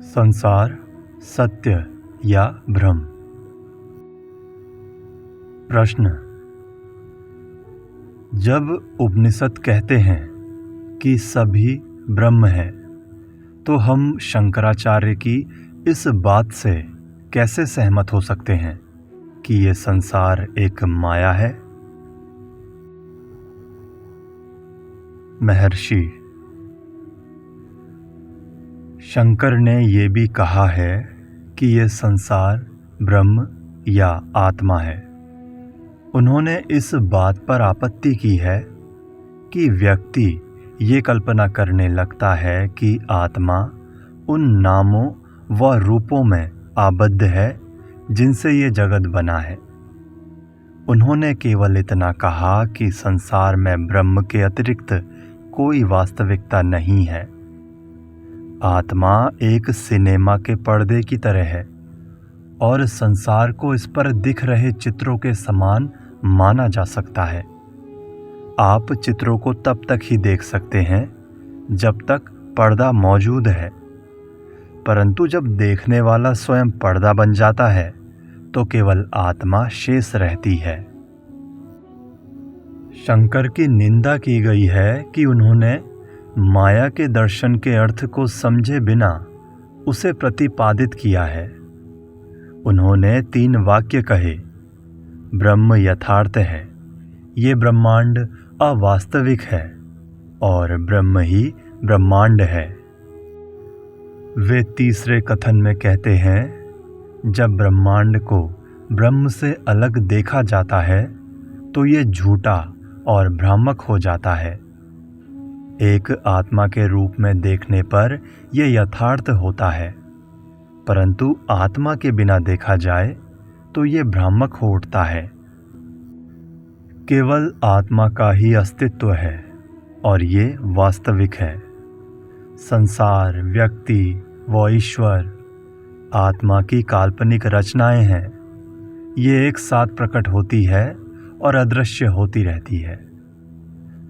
संसार सत्य या भ्रम। प्रश्न। जब उपनिषद कहते हैं कि सभी ब्रह्म है, तो हम शंकराचार्य की इस बात से कैसे सहमत हो सकते हैं कि ये संसार एक माया है? महर्षि, शंकर ने ये भी कहा है कि ये संसार ब्रह्म या आत्मा है। उन्होंने इस बात पर आपत्ति की है कि व्यक्ति ये कल्पना करने लगता है कि आत्मा उन नामों व रूपों में आबद्ध है जिनसे ये जगत बना है। उन्होंने केवल इतना कहा कि संसार में ब्रह्म के अतिरिक्त कोई वास्तविकता नहीं है। आत्मा एक सिनेमा के पर्दे की तरह है और संसार को इस पर दिख रहे चित्रों के समान माना जा सकता है। आप चित्रों को तब तक ही देख सकते हैं जब तक पर्दा मौजूद है, परंतु जब देखने वाला स्वयं पर्दा बन जाता है तो केवल आत्मा शेष रहती है। शंकर की निंदा की गई है कि उन्होंने माया के दर्शन के अर्थ को समझे बिना उसे प्रतिपादित किया है। उन्होंने 3 वाक्य कहे, ब्रह्म यथार्थ है, ये ब्रह्मांड अवास्तविक है और ब्रह्म ही ब्रह्मांड है। वे तीसरे कथन में कहते हैं, जब ब्रह्मांड को ब्रह्म से अलग देखा जाता है तो ये झूठा और भ्रामक हो जाता है। एक आत्मा के रूप में देखने पर यह यथार्थ होता है, परंतु आत्मा के बिना देखा जाए तो ये भ्रामक हो उठता है। केवल आत्मा का ही अस्तित्व है और ये वास्तविक है। संसार, व्यक्ति व ईश्वर आत्मा की काल्पनिक रचनाएं हैं। ये एक साथ प्रकट होती है और अदृश्य होती रहती है।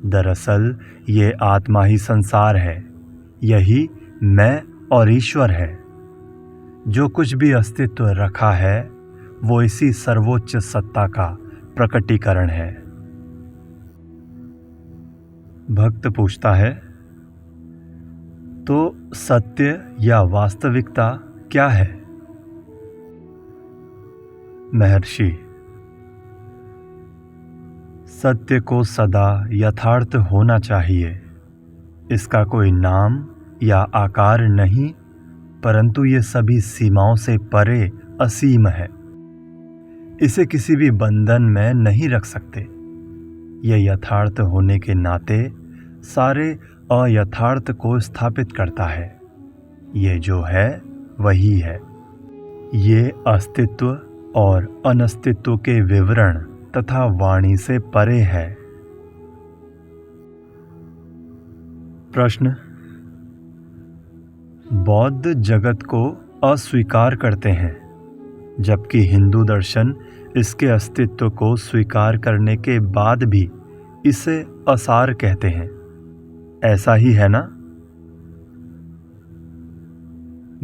दरअसल ये आत्मा ही संसार है, यही मैं और ईश्वर है। जो कुछ भी अस्तित्व रखा है वो इसी सर्वोच्च सत्ता का प्रकटीकरण है। भक्त पूछता है, तो सत्य या वास्तविकता क्या है? महर्षि, सत्य को सदा यथार्थ होना चाहिए। इसका कोई नाम या आकार नहीं, परंतु ये सभी सीमाओं से परे असीम है। इसे किसी भी बंधन में नहीं रख सकते। ये यथार्थ होने के नाते सारे अयथार्थ को स्थापित करता है। ये जो है वही है। ये अस्तित्व और अनस्तित्व के विवरण तथा वाणी से परे है। प्रश्न। बौद्ध जगत को अस्वीकार करते हैं, जबकि हिंदू दर्शन इसके अस्तित्व को स्वीकार करने के बाद भी इसे असार कहते हैं। ऐसा ही है ना?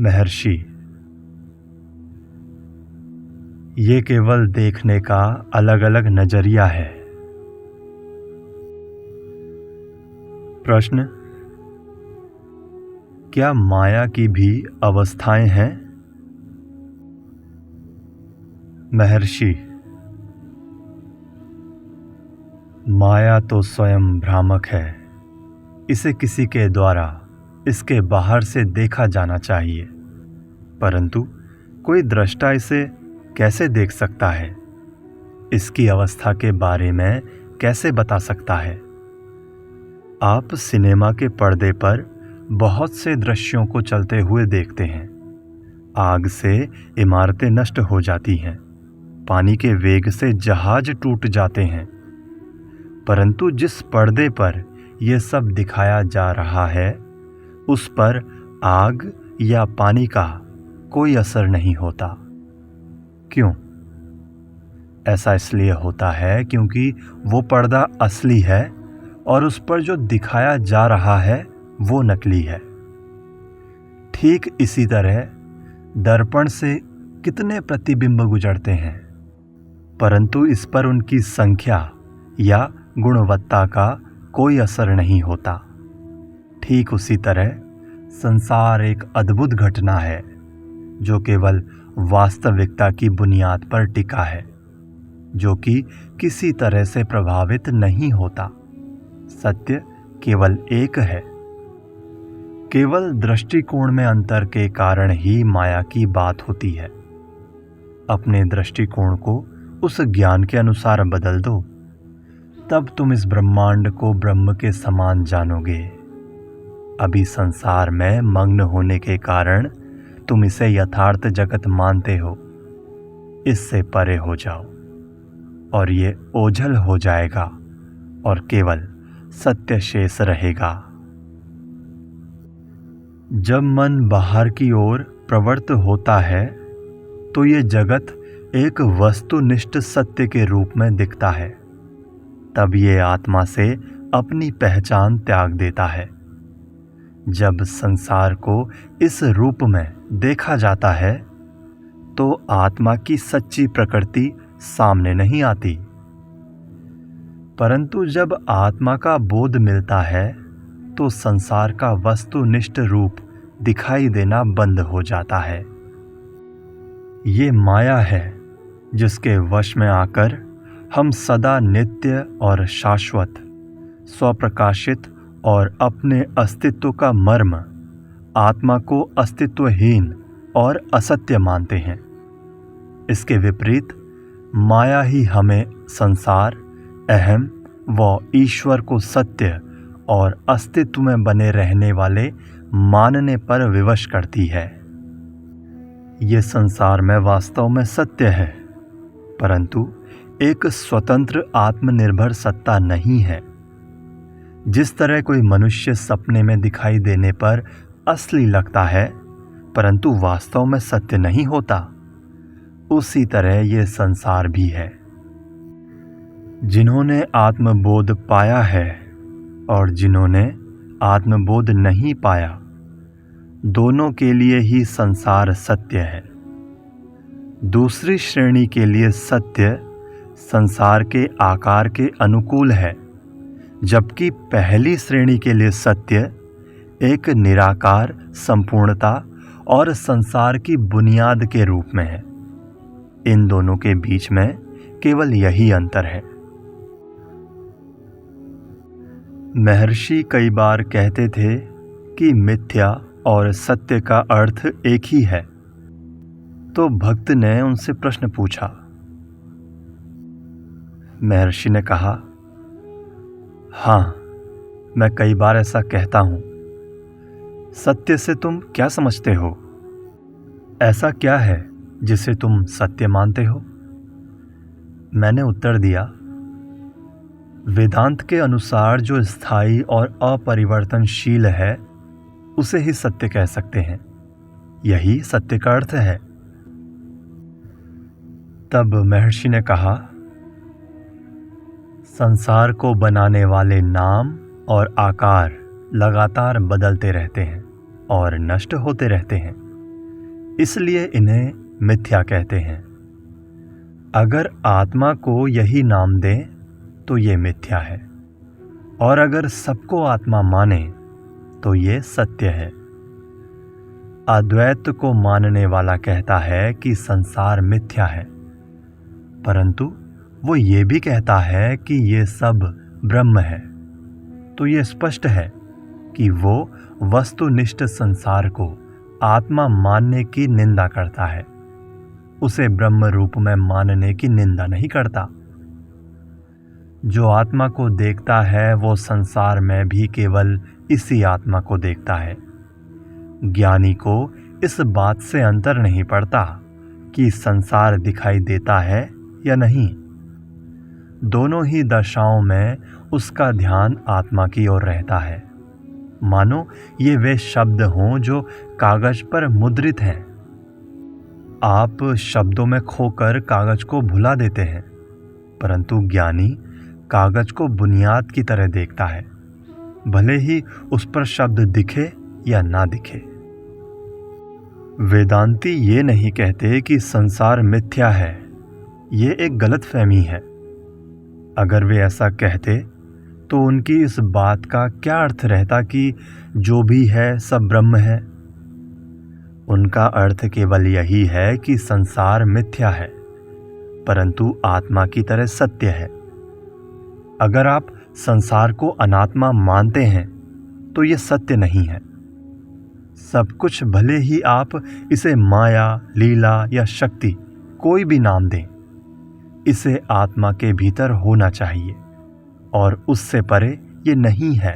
महर्षि, ये केवल देखने का अलग अलग नजरिया है। प्रश्न। क्या माया की भी अवस्थाएं हैं? महर्षि, माया तो स्वयं भ्रामक है। इसे किसी के द्वारा इसके बाहर से देखा जाना चाहिए, परंतु कोई दृष्टा इसे कैसे देख सकता है? इसकी अवस्था के बारे में कैसे बता सकता है? आप सिनेमा के पर्दे पर बहुत से दृश्यों को चलते हुए देखते हैं। आग से इमारतें नष्ट हो जाती हैं, पानी के वेग से जहाज टूट जाते हैं, परंतु जिस पर्दे पर यह सब दिखाया जा रहा है उस पर आग या पानी का कोई असर नहीं होता। क्यों? ऐसा इसलिए होता है क्योंकि वो पर्दा असली है और उस पर जो दिखाया जा रहा है वो नकली है। ठीक इसी तरह दर्पण से कितने प्रतिबिंब गुजरते हैं, परंतु इस पर उनकी संख्या या गुणवत्ता का कोई असर नहीं होता। ठीक उसी तरह संसार एक अद्भुत घटना है जो केवल वास्तविकता की बुनियाद पर टिका है, जो कि किसी तरह से प्रभावित नहीं होता। सत्य केवल एक है। केवल दृष्टिकोण में अंतर के कारण ही माया की बात होती है। अपने दृष्टिकोण को उस ज्ञान के अनुसार बदल दो, तब तुम इस ब्रह्मांड को ब्रह्म के समान जानोगे। अभी संसार में मग्न होने के कारण तुम इसे यथार्थ जगत मानते हो। इससे परे हो जाओ और ये ओझल हो जाएगा और केवल सत्य शेष रहेगा। जब मन बाहर की ओर प्रवृत्त होता है तो ये जगत एक वस्तुनिष्ठ सत्य के रूप में दिखता है। तब ये आत्मा से अपनी पहचान त्याग देता है। जब संसार को इस रूप में देखा जाता है तो आत्मा की सच्ची प्रकृति सामने नहीं आती, परंतु जब आत्मा का बोध मिलता है तो संसार का वस्तुनिष्ठ रूप दिखाई देना बंद हो जाता है। ये माया है जिसके वश में आकर हम सदा नित्य और शाश्वत, स्वप्रकाशित और अपने अस्तित्व का मर्म आत्मा को अस्तित्वहीन और असत्य मानते हैं। इसके विपरीत माया ही हमें संसार, अहम व ईश्वर को सत्य और अस्तित्व में बने रहने वाले मानने पर विवश करती है। ये संसार में वास्तव में सत्य है, परंतु एक स्वतंत्र आत्मनिर्भर सत्ता नहीं है। जिस तरह कोई मनुष्य सपने में दिखाई देने पर असली लगता है परंतु वास्तव में सत्य नहीं होता, उसी तरह ये संसार भी है। जिन्होंने आत्मबोध पाया है और जिन्होंने आत्मबोध नहीं पाया, दोनों के लिए ही संसार सत्य है। दूसरी श्रेणी के लिए सत्य संसार के आकार के अनुकूल है, जबकि पहली श्रेणी के लिए सत्य एक निराकार संपूर्णता और संसार की बुनियाद के रूप में है। इन दोनों के बीच में केवल यही अंतर है। महर्षि कई बार कहते थे कि मिथ्या और सत्य का अर्थ एक ही है, तो भक्त ने उनसे प्रश्न पूछा। महर्षि ने कहा, हाँ, मैं कई बार ऐसा कहता हूं। सत्य से तुम क्या समझते हो? ऐसा क्या है जिसे तुम सत्य मानते हो? मैंने उत्तर दिया, वेदांत के अनुसार जो स्थायी और अपरिवर्तनशील है उसे ही सत्य कह सकते हैं। यही सत्य का अर्थ है। तब महर्षि ने कहा, संसार को बनाने वाले नाम और आकार लगातार बदलते रहते हैं और नष्ट होते रहते हैं, इसलिए इन्हें मिथ्या कहते हैं। अगर आत्मा को यही नाम दें तो ये मिथ्या है, और अगर सबको आत्मा माने तो ये सत्य है। अद्वैत को मानने वाला कहता है कि संसार मिथ्या है, परंतु वो ये भी कहता है कि ये सब ब्रह्म है। तो ये स्पष्ट है कि वो वस्तुनिष्ठ संसार को आत्मा मानने की निंदा करता है, उसे ब्रह्म रूप में मानने की निंदा नहीं करता। जो आत्मा को देखता है वो संसार में भी केवल इसी आत्मा को देखता है। ज्ञानी को इस बात से अंतर नहीं पड़ता कि संसार दिखाई देता है या नहीं। दोनों ही दशाओं में उसका ध्यान आत्मा की ओर रहता है, मानो ये वे शब्द हों जो कागज पर मुद्रित हैं। आप शब्दों में खोकर कागज को भुला देते हैं, परंतु ज्ञानी कागज को बुनियाद की तरह देखता है, भले ही उस पर शब्द दिखे या ना दिखे। वेदांती ये नहीं कहते कि संसार मिथ्या है। ये एक गलतफहमी है। अगर वे ऐसा कहते तो उनकी इस बात का क्या अर्थ रहता कि जो भी है सब ब्रह्म है। उनका अर्थ केवल यही है कि संसार मिथ्या है, परंतु आत्मा की तरह सत्य है। अगर आप संसार को अनात्मा मानते हैं तो ये सत्य नहीं है। सब कुछ, भले ही आप इसे माया, लीला या शक्ति कोई भी नाम दें, इसे आत्मा के भीतर होना चाहिए और उससे परे ये नहीं है।